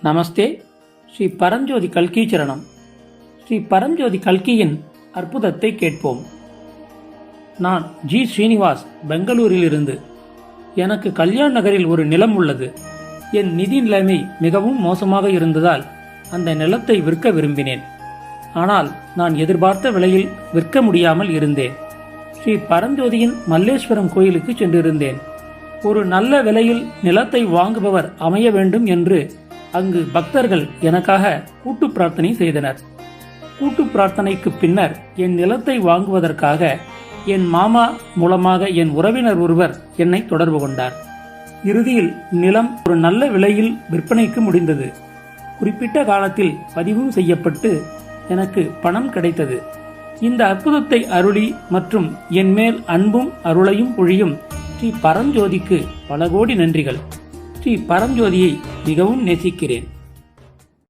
நமஸ்தே. ஸ்ரீ பரஞ்சோதி கல்கி சரணம். ஸ்ரீ பரஞ்சோதி கல்கியின் அற்புதத்தை கேட்போம். நான் ஜி. ஸ்ரீனிவாஸ், பெங்களூரிலிருந்து. எனக்கு கல்யாண் நகரில் ஒரு நிலம் உள்ளது. என் நிதி நிலைமை மிகவும் மோசமாக இருந்ததால் அந்த நிலத்தை விற்க விரும்பினேன். ஆனால் நான் எதிர்பார்த்த விலையில் விற்க முடியாமல் இருந்தேன். ஸ்ரீ பரஞ்சோதியின் மல்லேஸ்வரம் கோயிலுக்கு சென்றிருந்தேன். ஒரு நல்ல விலையில் நிலத்தை வாங்குபவர் அமைய வேண்டும் என்று அங்கு பக்தர்கள் எனக்காக கூட்டு பிரார்த்தனை செய்தனர். கூட்டு பிரார்த்தனைக்கு பின்னர் என் நிலத்தை வாங்குவதற்காக என் மாமா மூலமாக என் உறவினர் ஒருவர் என்னை தொடர்பு கொண்டார். இறுதியில் நிலம் ஒரு நல்ல விலையில் விற்பனைக்கு முடிந்தது. குறிப்பிட்ட காலத்தில் பதிவும் செய்யப்பட்டு எனக்கு பணம் கிடைத்தது. இந்த அற்புதத்தை அருளி மற்றும் என் மேல் அன்பும் அருளையும் பொழியும் ஸ்ரீ பரஞ்சோதிக்கு பல கோடி நன்றிகள். ஸ்ரீ பரஞ்சோதியை மிகவும் நேசிக்கிறேன்.